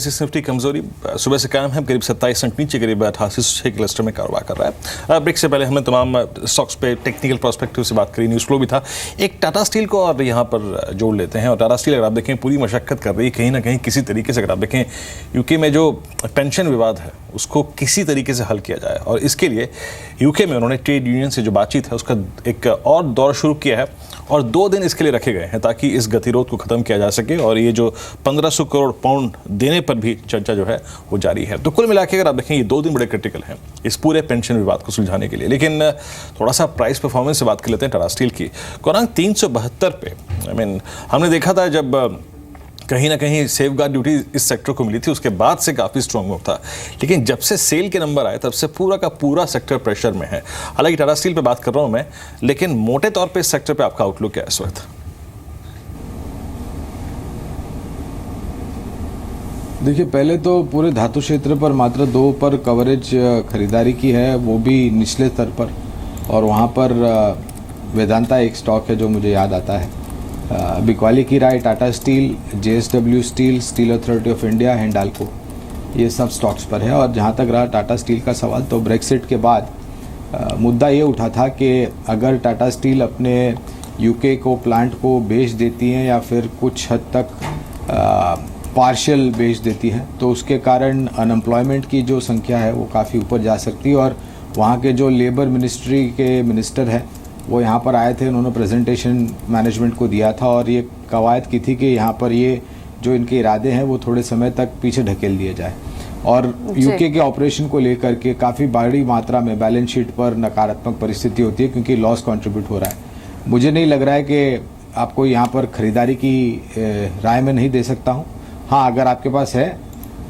Sensex Nifty कमजोरी सुबह से कायम है, करीब 27 अंक नीचे, करीब 8806 क्लस्टर में कारोबार कर रहा है। ब्रेक से पहले हमने तमाम स्टॉक्स पे टेक्निकल पर्सपेक्टिव से बात करी, न्यूज़ फ्लो भी था। एक टाटा स्टील को और यहाँ पर जोड़ लेते हैं। और टाटा स्टील अगर आप देखें पूरी मशक्कत कर रही है कहीं ना कहीं किसी तरीके से। अगर आप देखें यूके में जो पेंशन विवाद है उसको किसी तरीके से हल किया जाए, और इसके लिए यूके में उन्होंने ट्रेड यूनियन से जो बातचीत है उसका एक और दौर शुरू किया है, और 2 दिन इसके लिए रखे गए हैं ताकि इस गतिरोध को ख़त्म किया जा सके। और ये जो 1500 करोड़ पाउंड देने पर भी चर्चा जो है वो जारी है। तो कुल मिला के अगर आप देखें ये 2 दिन बड़े क्रिटिकल हैं इस पूरे पेंशन विवाद को सुलझाने के लिए। लेकिन थोड़ा सा प्राइस परफॉर्मेंस से बात कर लेते हैं टाटा स्टील की। कोरांग 372 पे हमने देखा था जब कहीं ना कहीं सेफगार्ड ड्यूटी इस सेक्टर को मिली थी, उसके बाद से काफ़ी स्ट्रॉन्ग मूव था। लेकिन जब से सेल के नंबर आए तब से पूरा का पूरा सेक्टर प्रेशर में है। हालांकि टाटा स्टील पे बात कर रहा हूं मैं, लेकिन मोटे तौर पे इस सेक्टर पे आपका आउटलुक क्या है इस वक्त? देखिए, पहले तो पूरे धातु क्षेत्र पर मात्र 2 पर कवरेज खरीदारी की है, वो भी निचले स्तर पर। और वहाँ पर वेदांता एक स्टॉक है जो मुझे याद आता है। बिकवाली की राय Tata steel, JSW steel, steel authority of India, Hindalco, ये सब स्टॉक्स पर है। और जहाँ तक रहा टाटा स्टील का सवाल, तो ब्रेक्सिट के बाद मुद्दा ये उठा था कि अगर टाटा स्टील अपने यूके को प्लांट को बेच देती हैं या फिर कुछ हद तक पार्शियल बेच देती हैं तो उसके कारण अनएम्प्लॉयमेंट की जो संख्या है वो काफ़ी ऊपर जा सकती है। और वहाँ के जो लेबर मिनिस्ट्री के मिनिस्टर हैं वो यहाँ पर आए थे, उन्होंने प्रेजेंटेशन मैनेजमेंट को दिया था और ये कवायद की थी कि यहाँ पर ये जो इनके इरादे हैं वो थोड़े समय तक पीछे ढकेल दिए जाए। और यूके के ऑपरेशन को लेकर के काफ़ी बड़ी मात्रा में बैलेंस शीट पर नकारात्मक परिस्थिति होती है क्योंकि लॉस कंट्रीब्यूट हो रहा है। मुझे नहीं लग रहा है कि आपको यहाँ पर ख़रीदारी की राय में नहीं दे सकता हूँ। हाँ, अगर आपके पास है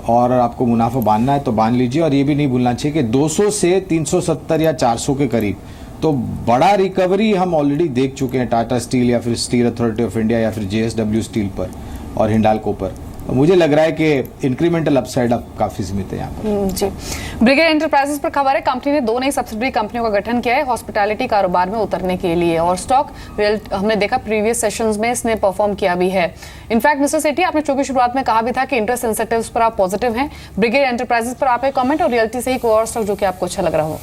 और आपको मुनाफा बांधना है तो बांध लीजिए। और ये भी नहीं भूलना चाहिए कि 200 से 370 या 400 के करीब तो बड़ा रिकवरी हम ऑलरेडी देख चुके हैं टाटा स्टील या फिर स्टील अथॉरिटी ऑफ इंडिया या फिर JSW स्टील पर और हिंडाल्को पर। मुझे लग रहा है कि इंक्रीमेंटल अपसाइड अब काफी सीमित है यहाँ पर। जी, ब्रिगेड एंटरप्राइजेस पर खबर है, कंपनी ने 2 नई सब्सिडरी कंपनियों का गठन किया है हॉस्पिटैलिटी कारोबार में उतरने के लिए। और स्टॉक हमने देखा प्रीवियस सेशंस में इसने परफॉर्म किया भी है। इनफैक्ट मिस्टर सेठी, आपने चूंकि शुरुआत में कहा भी था कि इंटरेस्ट इंसेंटिव्स पर आप पॉजिटिव हैं। ब्रिगेड एंटरप्राइजेस पर आप एक कमेंट, और रियल्टी से ही कोई और स्टॉक जो कि आपको अच्छा लग रहा हो।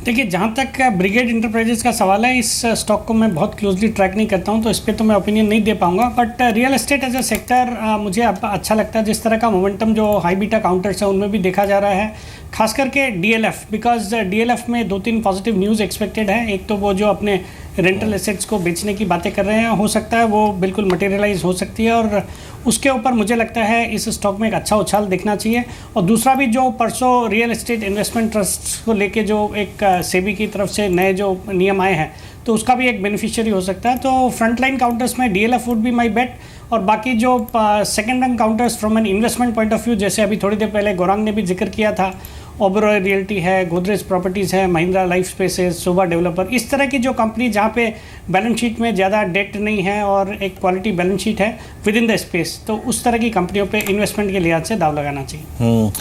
देखिए, जहाँ तक ब्रिगेड इंटरप्राइजेस का सवाल है, इस स्टॉक को मैं बहुत क्लोजली ट्रैक नहीं करता हूँ तो इस पर तो मैं ओपिनियन नहीं दे पाऊंगा। But real estate as a sector मुझे अच्छा लगता है। जिस तरह का मोमेंटम जो हाई बीटा काउंटर्स है उनमें भी देखा जा रहा है, खास करके DLF, बिकॉज DLF में 2-3 पॉजिटिव न्यूज़ एक्सपेक्टेड है। एक तो वो जो अपने रेंटल एसेट्स को बेचने की बातें कर रहे हैं, हो सकता है वो बिल्कुल मटेरियलाइज हो सकती है और उसके ऊपर मुझे लगता है इस स्टॉक में एक अच्छा उछाल देखना चाहिए। और दूसरा भी जो परसों रियल एस्टेट इन्वेस्टमेंट ट्रस्ट को लेके जो एक सेबी की तरफ से नए जो नियम आए हैं तो उसका भी एक बेनिफिशियरी हो सकता है। तो फ्रंटलाइन काउंटर्स में DLF वुड बी माई बेट। और बाकी जो second rank counters from an investment point of view, जैसे अभी थोड़ी देर पहले गौरांग ने भी जिक्र किया था, ओबेरॉय रियल्टी है, गोदरेज प्रॉपर्टीज़ है, महिंद्रा लाइफ स्पेसेस, शोभा डेवलपर, इस तरह की जो कंपनी जहाँ पे बैलेंस शीट में ज़्यादा डेट नहीं है और एक क्वालिटी बैलेंस शीट है विद इन द स्पेस, तो उस तरह की कंपनियों पे इन्वेस्टमेंट के लिहाज से दाव लगाना चाहिए।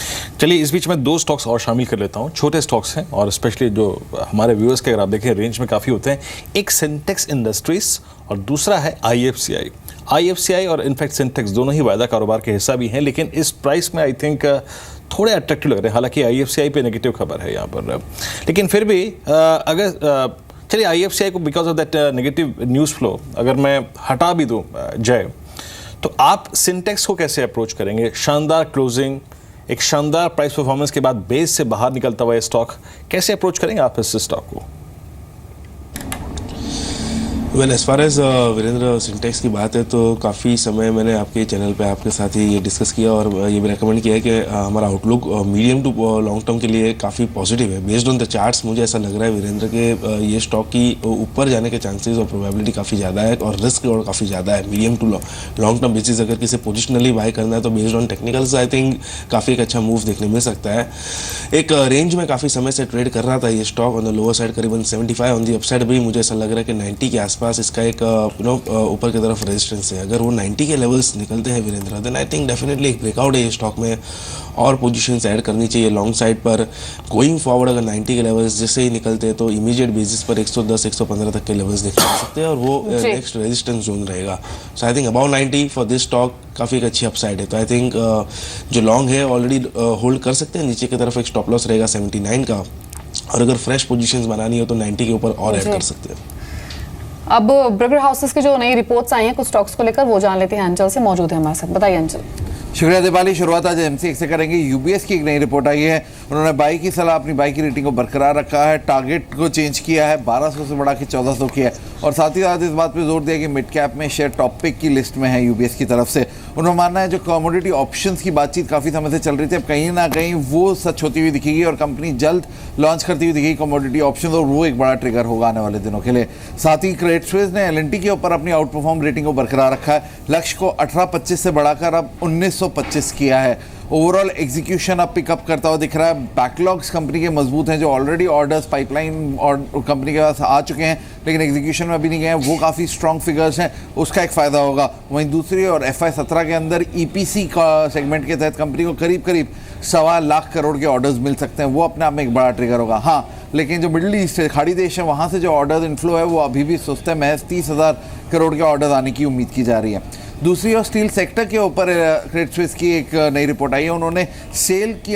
चलिए, इस बीच में 2 स्टॉक्स और शामिल कर लेता हूँ। छोटे स्टॉक्स हैं और स्पेशली जो हमारे व्यूअर्स के अगर आप देखें रेंज में काफ़ी होते हैं। एक सिंटेक्स इंडस्ट्रीज और दूसरा है IFCI और इनफैक्ट सिंटेक्स दोनों ही वायदा कारोबार के हिस्सा भी हैं, लेकिन इस प्राइस में आई थिंक थोड़े अट्रैक्टिव लग रहे हैं। हालांकि IFCI पे नेगेटिव खबर है यहाँ पर, लेकिन फिर भी अगर चलिए IFCI को because of that negative news flow अगर मैं हटा भी दूँ जय, तो आप सिंटेक्स को कैसे अप्रोच करेंगे? शानदार क्लोजिंग, एक शानदार प्राइस परफॉर्मेंस के बाद बेस से बाहर निकलता हुआ ये स्टॉक, कैसे अप्रोच करेंगे आप इस स्टॉक को? Well, as far as Virendra Sintex की बात है तो काफ़ी समय मैंने आपके चैनल पे आपके साथ ही ये डिस्कस किया और ये भी रेकमेंड किया है कि हमारा outlook medium to long term के लिए काफ़ी पॉजिटिव है। बेस्ड ऑन द चार्ट्स मुझे ऐसा लग रहा है वीरेंद्र के ये स्टॉक की ऊपर जाने के चांसेस और प्रोबेबिलिटी काफ़ी ज़्यादा है और रिस्क और काफ़ी ज़्यादा है। Medium to long term basis अगर किसी पोजिशनली बाय करना है तो based on technicals I think काफ़ी एक अच्छा मूव देखने मिल सकता है। एक रेंज में काफ़ी समय से ट्रेड कर रहा था ये stock, on the lower side करीबन 75, ऑन द अपसाइड भी मुझे ऐसा लग रहा है कि 90 के आसपास पास इसका एक ऊपर की तरफ रेजिस्टेंस है। अगर वो 90 के लेवल्स निकलते हैं Virendra, then I think definitely एक ब्रेकआउट है ये स्टॉक में, और पोजीशंस ऐड करनी चाहिए लॉन्ग साइड पर। गोइंग फॉरवर्ड अगर 90 के लेवल्स जैसे ही निकलते हैं तो इमीडिएट बेसिस पर 110 115 तक के लेवल्स देखे जा सकते हैं, और वो नेक्स्ट रेजिस्टेंस जोन रहेगा। So I think about 90 for this stock काफ़ी एक अच्छी अपसाइड है। तो आई थिंक जो लॉन्ग है ऑलरेडी होल्ड कर सकते हैं। नीचे की तरफ एक स्टॉप लॉस रहेगा 79 का, और अगर फ्रेश पोजीशंस बनानी हो तो 90 के ऊपर और ऐड कर सकते हैं। अब ब्रोकर हाउसेस की जो नई रिपोर्ट्स आई हैं कुछ स्टॉक्स को लेकर, वो जान लेते हैं। अंचल से मौजूद है हमारे साथ, बताइए अंचल। शुक्रिया दीपाली। शुरुआत आज एमसीएक्स से करेंगे। यूबीएस की एक नई रिपोर्ट आई है। उन्होंने बाई की सलाह, अपनी बाई की रेटिंग को बरकरार रखा है, टारगेट को चेंज किया है, 1200 से बढ़ा के 1400 किया है, और साथ ही साथ इस बात पे जोर दिया कि मिड कैप में शेयर टॉप पिक की लिस्ट में है यूबीएस की तरफ से। उन्होंने मानना है जो कमोडिटी ऑप्शंस की बातचीत काफ़ी समय से चल रही थी, अब कहीं ना कहीं वो सच होती हुई दिखेगी और कंपनी जल्द लॉन्च करती हुई दिखेगी कमोडिटी ऑप्शन, और वो एक बड़ा ट्रिगर होगा आने वाले दिनों के लिए। साथ ही क्रेडिट स्विस ने एलएनटी के ऊपर अपनी आउट परफॉर्म रेटिंग को बरकरार रखा है, लक्ष्य को 1825 से बढ़ाकर अब 1925 किया है। ओवरऑल एग्जीक्यूशन अब पिकअप करता हुआ दिख रहा है। बैकलॉग्स कंपनी के मजबूत हैं, जो ऑलरेडी ऑर्डर्स पाइपलाइन और कंपनी के पास आ चुके हैं लेकिन एग्जीक्यूशन में अभी नहीं गए हैं, वो काफ़ी स्ट्रॉन्ग फिगर्स हैं, उसका एक फ़ायदा होगा। वहीं दूसरी और FY17 के अंदर EPC का सेगमेंट के तहत कंपनी को करीब करीब 1.25 लाख करोड़ के ऑर्डर्स मिल सकते हैं, वो अपने आप में एक बड़ा ट्रिगर होगा। हाँ, लेकिन जो मिडिल ईस्ट है, खाड़ी देश है, वहाँ से जो ऑर्डर इनफ्लो है वो अभी भी सुस्त है। महज 30,000 करोड़ के ऑर्डर आने की उम्मीद की जा रही है। दूसरी और स्टील सेक्टर के ऊपर क्रेडिट स्विस की एक नई रिपोर्ट आई है। उन्होंने सेल की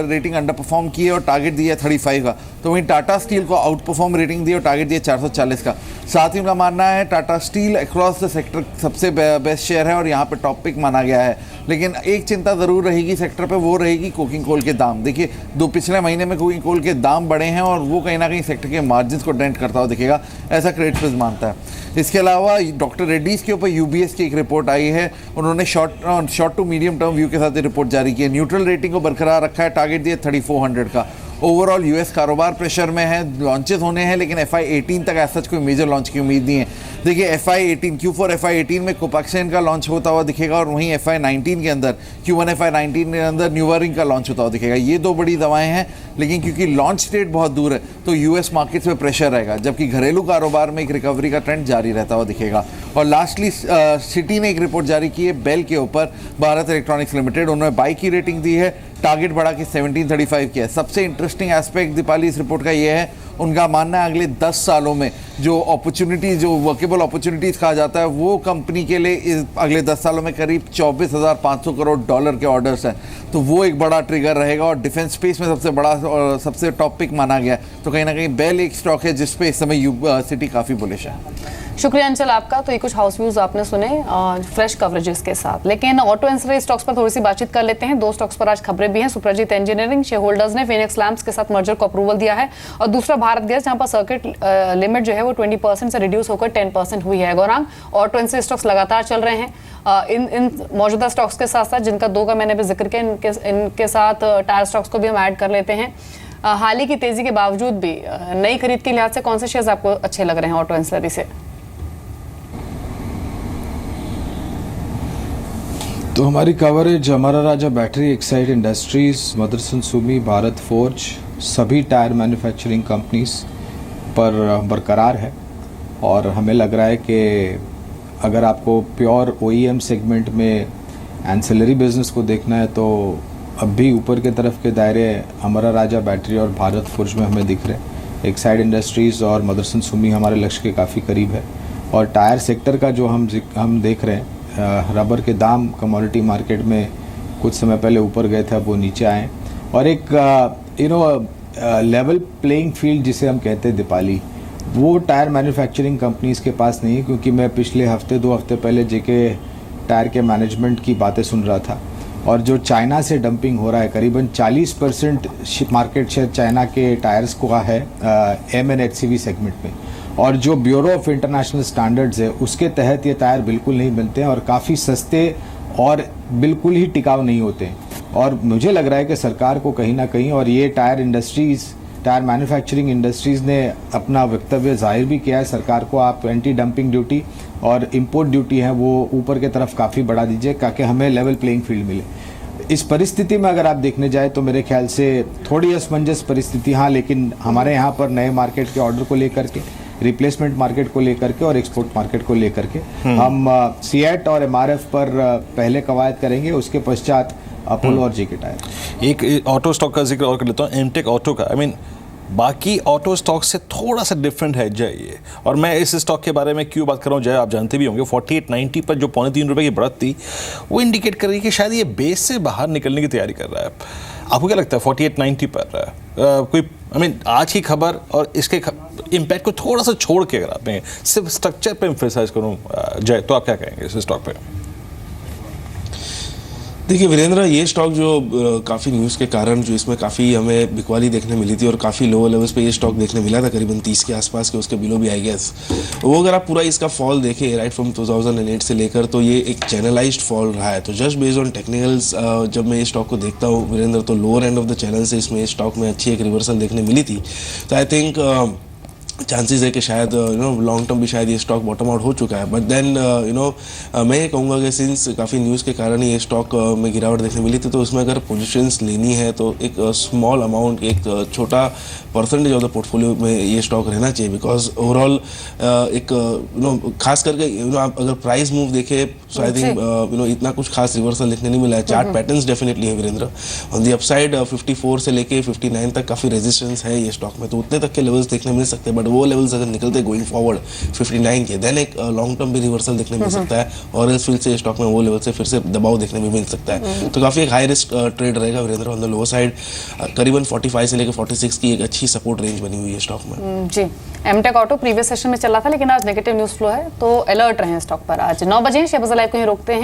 रेटिंग अंडर परफॉर्म की है और टारगेट दिया है 35 का, तो वहीं टाटा स्टील को आउट परफॉर्म रेटिंग दी और टारगेट दिया 440 का। साथ ही उनका मानना है Tata steel across the sector सबसे बेस्ट शेयर है और यहाँ पे टॉप पिक माना गया है। लेकिन एक चिंता ज़रूर रहेगी सेक्टर पे, वो रहेगी कोकिंग कोल के दाम। देखिए, पिछले महीने में कोकिंग कोल के दाम बढ़े हैं और वो कहीं ना कहीं सेक्टर के मार्जिन को डेंट करता हुआ दिखेगा, ऐसा क्रेडिट स्विस मानता है। इसके अलावा डॉक्टर रेड्डीज़ के ऊपर यूबीएस की एक रिपोर्ट आई है। उन्होंने short to medium term view के साथ ये रिपोर्ट जारी की है। न्यूट्रल रेटिंग को बरकरार रखा है, टारगेट दिया 3400 का। ओवरऑल यूएस कारोबार प्रेशर में है, लॉन्चेस होने हैं लेकिन FY18 तक ऐसा कोई मेजर लॉन्च की उम्मीद नहीं है। देखिए, Q4 FY18 में कोपैक्सिन का लॉन्च होता हुआ दिखेगा और वहीं FY19 के अंदर Q1 FY19 के अंदर न्यूवरिंग का लॉन्च होता हुआ दिखेगा। ये दो बड़ी दवाएं हैं, लेकिन क्योंकि लॉन्च डेट बहुत दूर है तो यूएस मार्केट्स में प्रेशर रहेगा, जबकि घरेलू कारोबार में एक रिकवरी का ट्रेंड जारी रहता हुआ दिखेगा। और लास्टली सिटी ने एक रिपोर्ट जारी की है बेल के ऊपर, भारत इलेक्ट्रॉनिक्स लिमिटेड। उन्होंने बाई की रेटिंग दी है, टारगेट बढ़ा के 1735 किया है। सबसे इंटरेस्टिंग एस्पेक्ट दीपाली इस रिपोर्ट का ये है, उनका मानना है अगले 10 सालों में जो अपॉर्चुनिटीज़, जो वर्केबल अपॉर्चुनिटीज़ कहा जाता है, वो कंपनी के लिए अगले 10 सालों में करीब 24,500 करोड़ डॉलर के ऑर्डर्स हैं, तो वो एक बड़ा ट्रिगर रहेगा। और डिफेंस स्पेस में सबसे बड़ा और सबसे टॉप पिक माना गया है, तो कहीं ना कहीं बेल एक स्टॉक है जिस पे इस समय सिटी काफ़ी बुलिश है। शुक्रिया अंचल आपका। तो ये कुछ हाउस व्यूज आपने सुने फ्रेश कवरेजेस के साथ, लेकिन ऑटो एंसिलरी स्टॉक्स पर थोड़ी सी बातचीत कर लेते हैं। दो स्टॉक्स पर आज खबरें भी हैं। सुप्रजीत इंजीनियरिंग शेयर होल्डर्स ने फिनिक्स लैम्प्स के साथ मर्जर को अप्रूवल दिया है, और दूसरा भारत गैस, जहां पर सर्किट लिमिट जो है वो 20% से रिड्यूस होकर 10% हुई है। गौरांग, ऑटो एंसिलरी स्टॉक्स लगातार चल रहे हैं। इन मौजूदा स्टॉक्स के साथ साथ, जिनका दो का मैंने भी जिक्र किया, इनके साथ टायर स्टॉक्स को भी हम ऐड कर लेते हैं। हाल ही की तेजी के बावजूद भी नई खरीद के लिहाज से कौन से शेयर्स आपको अच्छे लग रहे हैं ऑटो एंसिलरी से? तो हमारी coverage Amara Raja battery, Exide industries, Motherson Sumi, Bharat forge, सभी टायर मैन्युफैक्चरिंग कंपनीज पर बरकरार है। और हमें लग रहा है कि अगर आपको प्योर OEM सेगमेंट में एंसिलरी बिजनेस को देखना है तो अब भी ऊपर के तरफ के दायरे अमरा राजा बैटरी और भारत फोर्ज में हमें दिख रहे हैं। एक्साइड इंडस्ट्रीज़ और मदरसन सुमी हमारे लक्ष्य के काफ़ी करीब है। और टायर सेक्टर का जो हम देख रहे हैं, रबर के दाम कमोडिटी मार्केट में कुछ समय पहले ऊपर गए थे, अब वो नीचे आए। और एक लेवल प्लेइंग फील्ड जिसे हम कहते हैं दीपाली, वो टायर मैन्युफैक्चरिंग कंपनीज़ के पास नहीं है। क्योंकि मैं पिछले हफ्ते 2 हफ्ते पहले JK टायर के मैनेजमेंट की बातें सुन रहा था, और जो चाइना से डंपिंग हो रहा है, करीबन 40% मार्केट शेयर चाइना के टायर्स को है MNHCV सेगमेंट में। और जो ब्यूरो ऑफ इंटरनेशनल स्टैंडर्ड्स है उसके तहत ये टायर बिल्कुल नहीं मिलते हैं और काफ़ी सस्ते और बिल्कुल ही टिकाऊ नहीं होते हैं। और मुझे लग रहा है कि सरकार को कहीं ना कहीं, और ये टायर मैन्युफैक्चरिंग इंडस्ट्रीज़ ने अपना वक्तव्य जाहिर भी किया है सरकार को, आप एंटी डंपिंग ड्यूटी और इंपोर्ट ड्यूटी है वो ऊपर की तरफ काफ़ी बढ़ा दीजिए ताकि हमें लेवल प्लेइंग फील्ड मिले। इस परिस्थिति में अगर आप देखने जाए तो मेरे ख्याल से थोड़ी असमंजस परिस्थिति, हाँ, लेकिन हमारे यहाँ पर नए मार्केट के ऑर्डर को लेकर के रिप्लेसमेंट मार्केट को लेकर के और एक्सपोर्ट मार्केट को लेकर के हम सीएट और एमआरएफ पर पहले कवायद करेंगे, उसके पश्चात अपोलो और जेके टायर। एक ऑटो स्टॉक का जिक्र और कर लेता हूँ, एमटेक ऑटो का। बाकी ऑटो स्टॉक से थोड़ा सा डिफरेंट है जय ये, और मैं इस स्टॉक के बारे में क्यों बात कर रहा हूँ जय, आप जानते भी होंगे 48.90 पर जो ₹3.25 की बढ़त थी वो इंडिकेट कर रही है कि शायद ये बेस से बाहर निकलने की तैयारी कर रहा है। आपको क्या लगता है 48.90 पर कोई आज की खबर और इसके इम्पैक्ट को थोड़ा सा छोड़ के अगर आप सिर्फ स्ट्रक्चर पे एम्फेसाइज करूँ जय, तो आप क्या कहेंगे इस स्टॉक पे? देखिए वीरेंद्र, ये स्टॉक जो काफ़ी न्यूज़ के कारण जो इसमें काफ़ी हमें बिकवाली देखने मिली थी और काफ़ी लोअर लेवल्स पे ये स्टॉक देखने मिला था, करीबन 30 के आसपास के, उसके बिलो भी आई गेस। वो अगर आप पूरा इसका फॉल देखें राइट फ्रॉम 2008 से लेकर, तो ये एक चैनलाइज्ड फॉल रहा है। तो जस्ट बेस्ड ऑन टेक्निकल्स जब मैं ये स्टॉक को देखता हूँ वीरेंद्र, तो lower end of the channel से इसमें स्टॉक में अच्छी एक रिवर्सल देखने मिली थी। तो आई थिंक चांसेस है कि शायद लॉन्ग टर्म भी शायद ये स्टॉक बॉटम आउट हो चुका है। बट देन मैं ये कहूँगा कि सिंस काफ़ी न्यूज़ के कारण ये स्टॉक में गिरावट देखने मिली थी, तो उसमें अगर पोजीशंस लेनी है तो एक स्मॉल अमाउंट, एक छोटा परसेंटेज ऑफ द पोर्टफोलियो में ये स्टॉक रहना चाहिए। बिकॉज ओवरऑल एक खास करके आप अगर प्राइस मूव देखे सो आई थिंक इतना कुछ खास रिवर्सल देखने नहीं मिला है। चार्ट पैटर्न्स डेफिनेटली है वीरेंद्र, ऑन दी अपसाइड 54 से लेके 59 तक काफ़ी रेजिस्टेंस है ये स्टॉक में, तो उतने तक के लेवल्स देखने मिल सकते हैं। बट वो लेवल्स अगर निकलते गोइंग फॉरवर्ड 59 के, देन एक लॉन्ग टर्म भी रिवर्सल देखने मिल सकता है, और इस फिर से स्टॉक में वो लेवल से फिर से दबाव देखने में मिल सकता है। तो काफ़ी एक हाई रिस्क ट्रेड रहेगा Virendra. On the lower side करीबन 45 से लेकर 46 की एक अच्छी सपोर्ट रेंज बनी हुई है स्टॉक में। जी, एमटेक ऑटो प्रीवियस सेशन में चला था, लेकिन आज नेगेटिव न्यूज़ फ्लो है, तो अलर्ट रहें स्टॉक पर। आज 9 बजे शेयर बाजार लाइव को ही रोकते हैं।